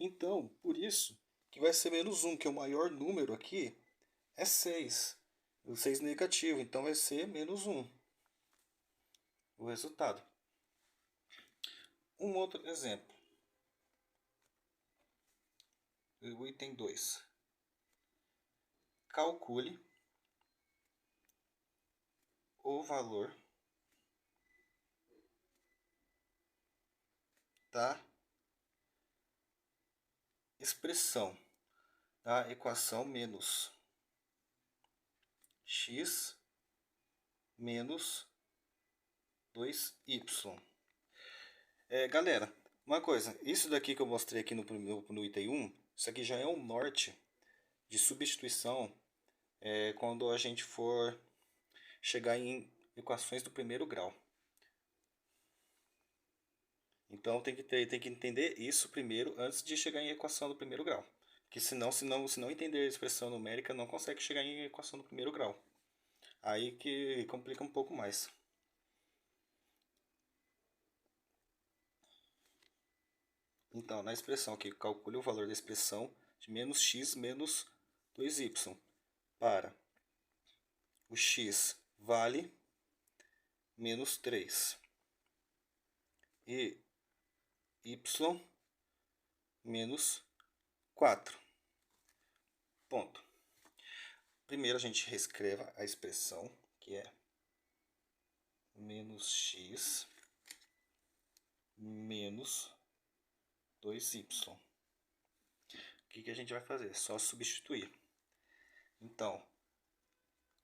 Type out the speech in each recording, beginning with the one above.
Então, por isso que vai ser menos 1, que o maior número aqui é 6. O 6 negativo, então vai ser menos 1 o resultado. Um outro exemplo. O item 2. Calcule o valor da expressão da equação menos x menos 2y. Galera, uma coisa, isso daqui que eu mostrei aqui no item 1, isso aqui já é um norte de substituição quando a gente for chegar em equações do primeiro grau. Então tem que entender isso primeiro antes de chegar em equação do primeiro grau. Porque senão, se não entender a expressão numérica, não consegue chegar em equação do primeiro grau. Aí que complica um pouco mais. Então, na expressão aqui, calcule o valor da expressão de menos x menos 2y para o x vale menos 3 e y menos 4. Ponto. Primeiro a gente reescreva a expressão, que é menos x menos 2y. O que a gente vai fazer? É só substituir. Então,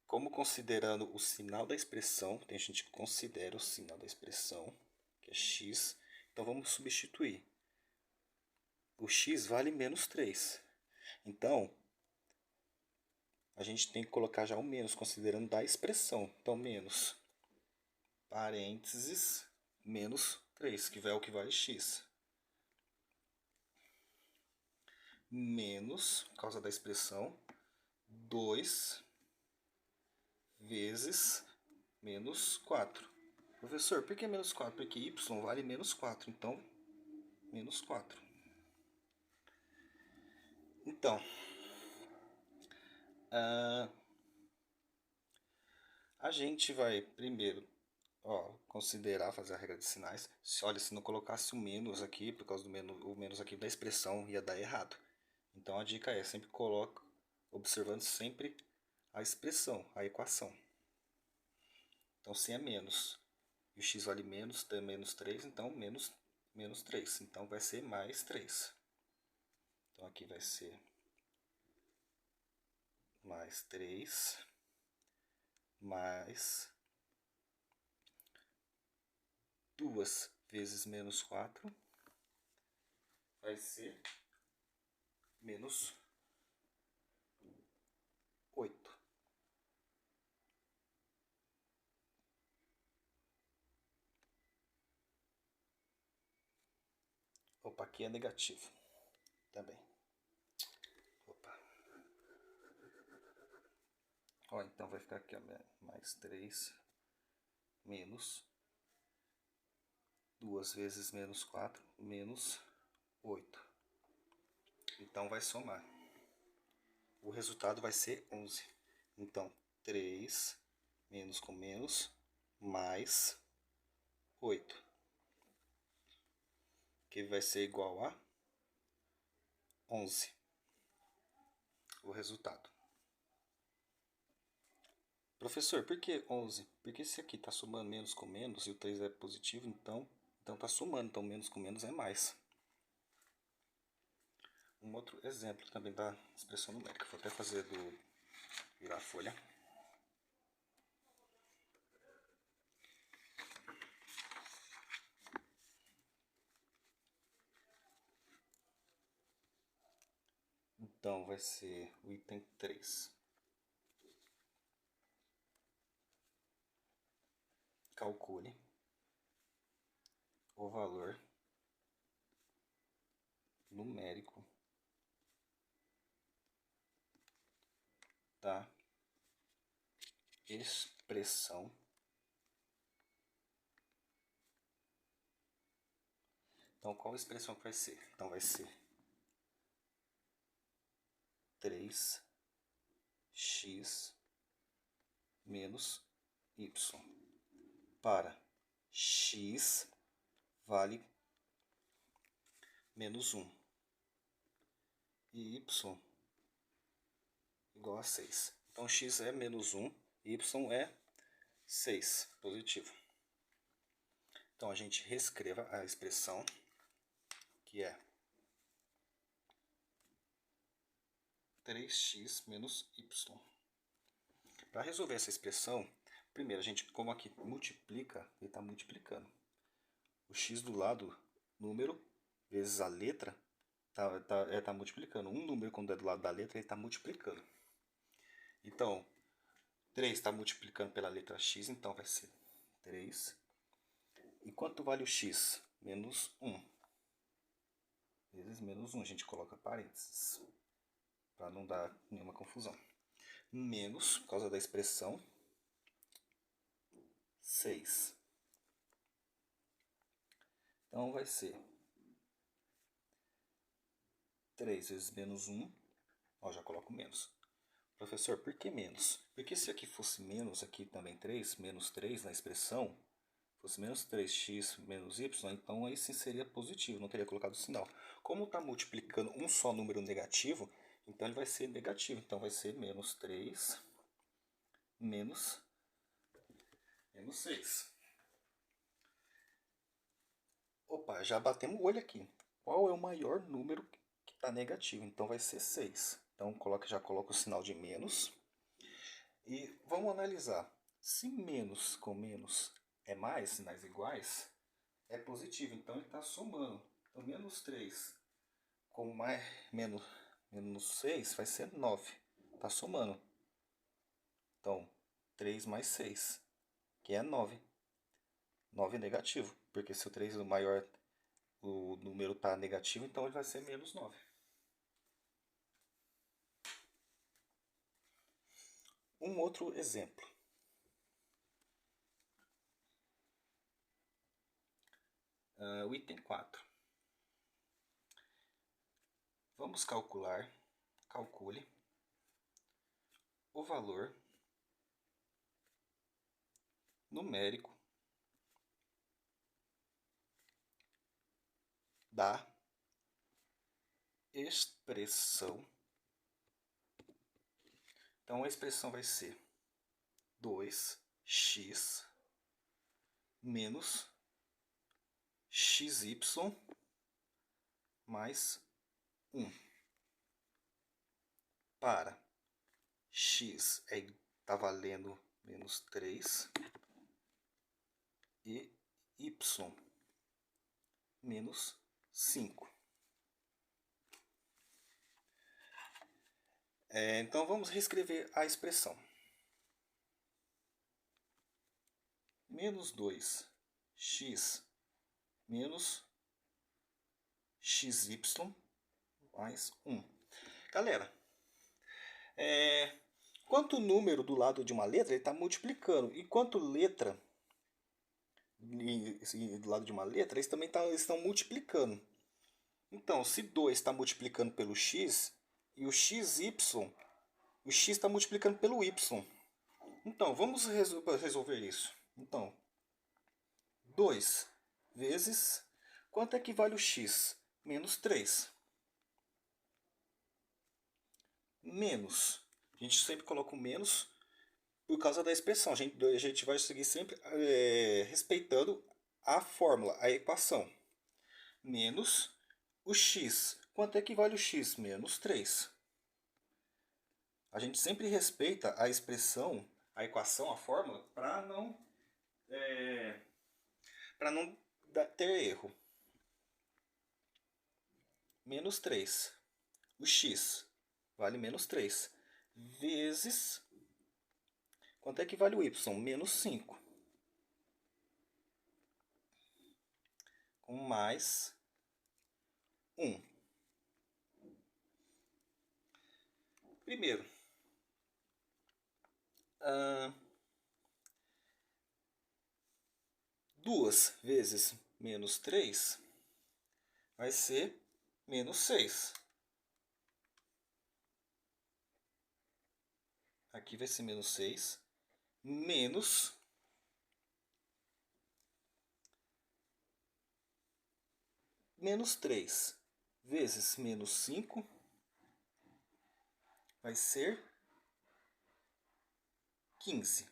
como considerando o sinal da expressão, a gente considera o sinal da expressão, que é x, então vamos substituir. O x vale menos 3. Então, a gente tem que colocar já o menos, considerando da expressão. Então, menos, parênteses, menos 3, que é o que vale x. Menos, por causa da expressão, 2 vezes menos 4. Professor, por que menos 4? Porque y vale menos 4, então, menos 4. Então, a gente vai primeiro considerar, fazer a regra de sinais. Olha, se não colocasse o menos aqui, por causa do menos, o menos aqui da expressão ia dar errado. Então a dica é, sempre coloca, observando sempre a expressão, a equação. Então se é menos, e o x vale menos, tem menos 3, então menos 3. Então vai ser mais 3. Então aqui vai ser mais 3, mais 2 vezes menos 4 vai ser menos 8. Opa, aqui é negativo também. Opa. Então vai ficar aqui mais 3 menos 2 vezes menos 4 menos 8. Então vai somar. O resultado vai ser 11. Então 3 menos com menos mais 8. Que vai ser igual a 11. O resultado. Professor, por que 11? Porque esse aqui está somando menos com menos e o 3 é positivo, então está somando. Então menos com menos é mais. Um outro exemplo também da expressão numérica. Vou até fazer virar a folha. Então vai ser o item 3. Calcule o valor numérico da expressão Então, qual expressão que vai ser? Então, vai ser 3x menos y para x vale menos 1 e y igual a 6. Então x é menos 1 e y é 6, positivo. Então a gente reescreva a expressão que é 3x menos y. Para resolver essa expressão, primeiro a gente, como aqui multiplica, ele está multiplicando. O x do lado, número, vezes a letra, tá multiplicando. Um número quando é do lado da letra, ele está multiplicando. Então, 3 está multiplicando pela letra x, então vai ser 3. E quanto vale o x? Menos 1. Vezes menos 1, a gente coloca parênteses, para não dar nenhuma confusão. Menos, por causa da expressão, 6. Então vai ser 3 vezes menos 1, ó, já coloco menos. Professor, por que menos? Porque se aqui fosse menos, aqui também 3, menos 3 na expressão, fosse menos 3x menos y, então aí sim seria positivo, não teria colocado o sinal. Como está multiplicando um só número negativo, então ele vai ser negativo. Então vai ser menos 3 menos 6. Opa, já batemos o olho aqui. Qual é o maior número que está negativo? Então vai ser 6. Então já coloca o sinal de menos. E vamos analisar. Se menos com menos é mais, sinais iguais, é positivo. Então ele está somando. Então menos 3 com menos 6 vai ser 9. Está somando. Então 3 mais 6, que é 9. 9 é negativo, porque se o 3 é maior, o número está negativo, então ele vai ser menos 9. Um outro exemplo. O item 4. Vamos calcule o valor numérico da expressão. Então a expressão vai ser 2x menos xy mais 1 para x está valendo menos 3 e y menos 5. Então vamos reescrever a expressão. Menos 2x menos xy mais 1. Galera, quanto número do lado de uma letra, ele está multiplicando. E quanto letra do lado de uma letra, eles também estão multiplicando. Então, se 2 está multiplicando pelo x, e o xy, o x está multiplicando pelo y. Então, vamos resolver isso. Então, 2 vezes... Quanto é que vale o x? Menos 3. Menos. A gente sempre coloca o menos por causa da expressão. A gente vai seguir sempre respeitando a fórmula, a equação. Menos o x. Quanto é que vale o x? Menos 3. A gente sempre respeita a expressão, a equação, a fórmula, para não ter erro. Menos 3. O x vale menos 3. Vezes... Quanto é que vale o y? Menos 5. Com mais 1. Primeiro, 2 vezes menos 3 vai ser menos 6. aqui vai ser menos 6, menos menos 3 vezes menos 5 vai ser 15.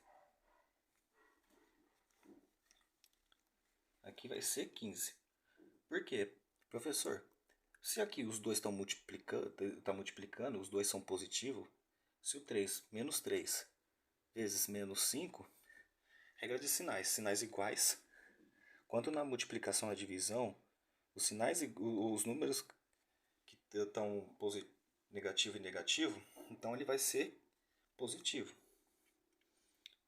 Aqui vai ser 15. Por quê? Professor, se aqui os dois estão multiplicando, os dois são positivos, se o 3 menos 3 vezes menos 5, regra de sinais, sinais iguais, quanto na multiplicação e na divisão, os números que estão negativo e negativo, então ele vai ser positivo.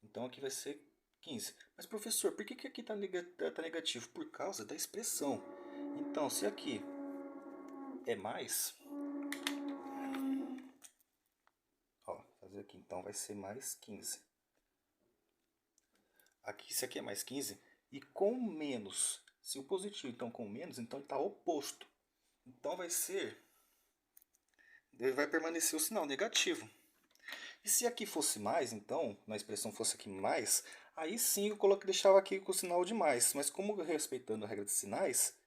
Então aqui vai ser 15. Mas professor, por que aqui está negativo? Por causa da expressão. Então, se aqui é mais, ó, fazer aqui, então vai ser mais 15. Aqui, se aqui é mais 15, e com menos, se o positivo então com menos, então ele está oposto. Então vai permanecer o sinal negativo. E se aqui fosse mais, então, na expressão fosse aqui mais, aí sim eu deixava aqui com o sinal de mais. Mas como respeitando a regra de sinais,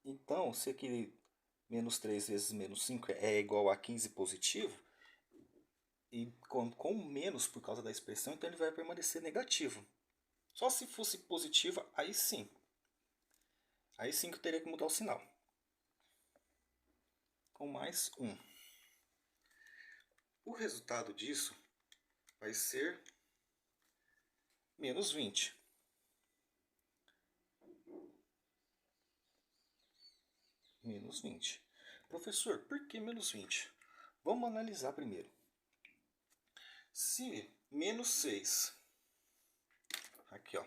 então se aqui menos 3 vezes menos 5 é igual a 15 positivo, e com menos por causa da expressão, então ele vai permanecer negativo. Só se fosse positiva, aí sim. Aí sim que eu teria que mudar o sinal. Com mais 1. O resultado disso vai ser menos 20. Menos 20. Professor, por que menos 20? Vamos analisar primeiro. Se menos 6, aqui ó,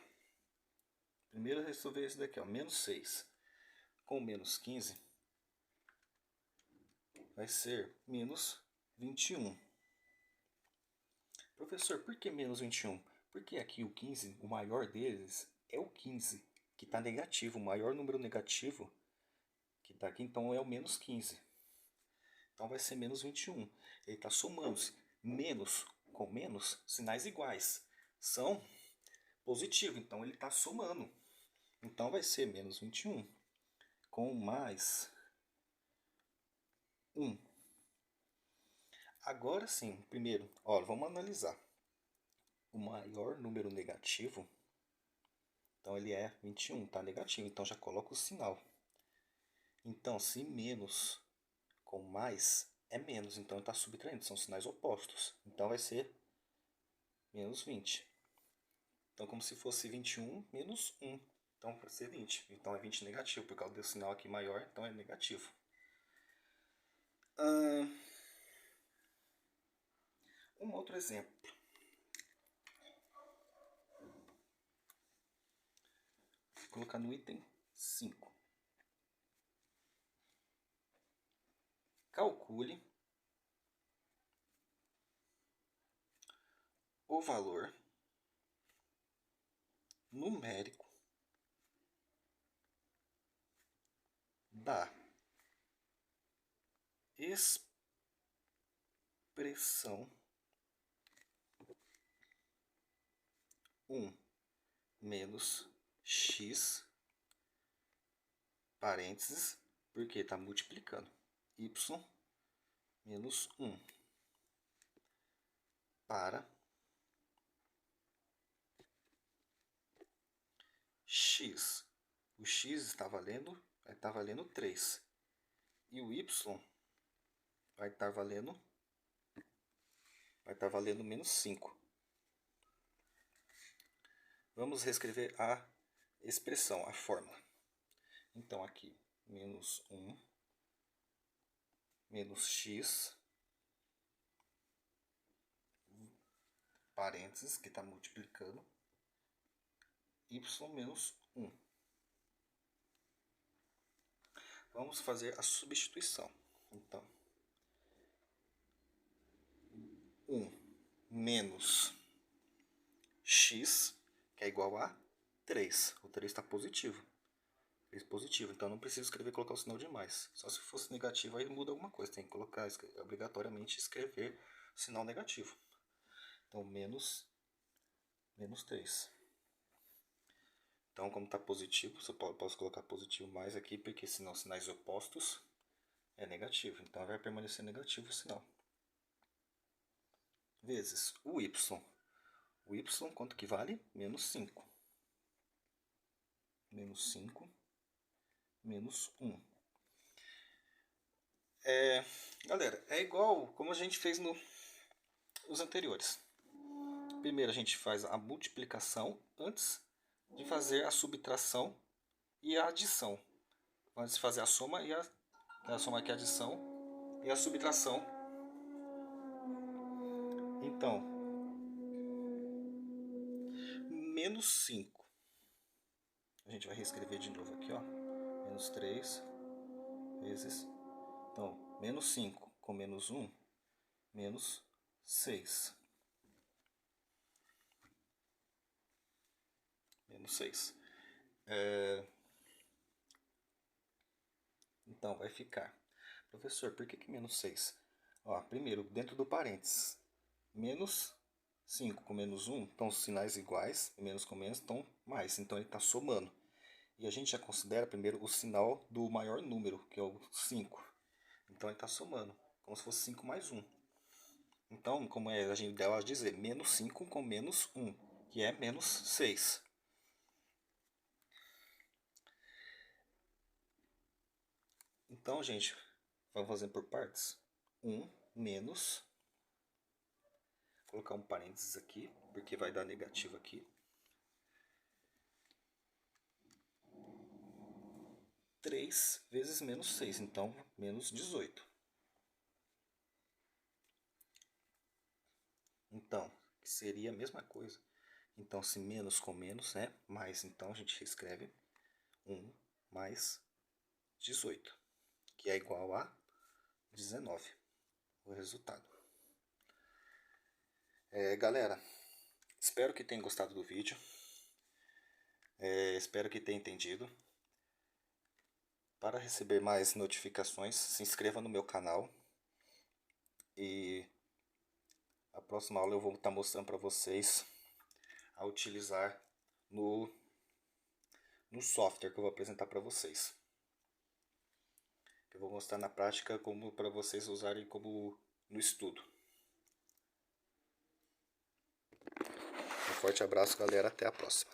primeiro resolver esse daqui ó, menos 6 com menos 15 vai ser menos 21. Professor, por que menos 21? Porque aqui o 15, o maior deles é o 15, que está negativo, o maior número negativo que está aqui, então é o menos 15. Então vai ser menos 21. Ele está somando-se. Menos com menos, sinais iguais. São positivo, então ele está somando. Então vai ser menos 21 com mais 1. Agora sim, primeiro, ó, vamos analisar. O maior número negativo, então ele é 21, está negativo, então já coloca o sinal. Então, se menos com mais é menos, então está subtraindo, são sinais opostos. Então vai ser menos 20. Então, como se fosse 21 menos 1. Então, vai ser 20. Então, é 20 negativo, por causa do sinal aqui maior, então é negativo. Um outro exemplo. Vou colocar no item 5. Calcule o valor numérico da expressão 1 menos x, parênteses, porque está multiplicando, y menos 1 para x. O x vai estar valendo 3. E o y vai estar valendo menos 5. Vamos reescrever a expressão, a fórmula. Então aqui, menos 1 menos x, parênteses, que está multiplicando, y menos 1. Vamos fazer a substituição. Então, 1 menos x, que é igual a 3. O 3 está positivo. 3 positivo, então não preciso escrever e colocar o sinal de mais. Só se fosse negativo aí muda alguma coisa. Tem que colocar obrigatoriamente escrever o sinal negativo. Então, menos 3. Então, como está positivo, posso colocar positivo mais aqui, porque senão sinais opostos é negativo. Então, vai permanecer negativo o sinal. Vezes o y. O y, quanto que vale? Menos 5. Menos 5, menos 1. Galera, é igual como a gente fez nos anteriores. Primeiro a gente faz a multiplicação antes de fazer a subtração e a adição. Antes de fazer a soma e a soma aqui é a adição e a subtração. Então, menos 5. A gente vai reescrever de novo aqui, ó. Menos 3 vezes. Então, menos 5 com menos 1, menos 6. Menos 6. Então, vai ficar. Professor, por que menos 6? Ó, primeiro, dentro do parênteses. Menos 5 com menos 1 estão sinais iguais. E menos com menos estão mais. Então, ele está somando. E a gente já considera primeiro o sinal do maior número, que é o 5. Então, ele está somando. Como se fosse 5 mais 1. Então, como a gente deve dizer, menos 5 com menos 1, que é menos 6. Então, gente, vamos fazendo por partes. 1 menos, vou colocar um parênteses aqui, porque vai dar negativo aqui. 3 vezes menos 6, então menos 18. Então, seria a mesma coisa. Então, se menos com menos é mais, então a gente escreve 1 mais 18, que é igual a 19, o resultado. Galera, espero que tenham gostado do vídeo. Espero que tenham entendido. Para receber mais notificações, se inscreva no meu canal. E a próxima aula eu vou estar mostrando para vocês a utilizar no software que eu vou apresentar para vocês. Eu vou mostrar na prática como para vocês usarem como no estudo. Um forte abraço, galera. Até a próxima.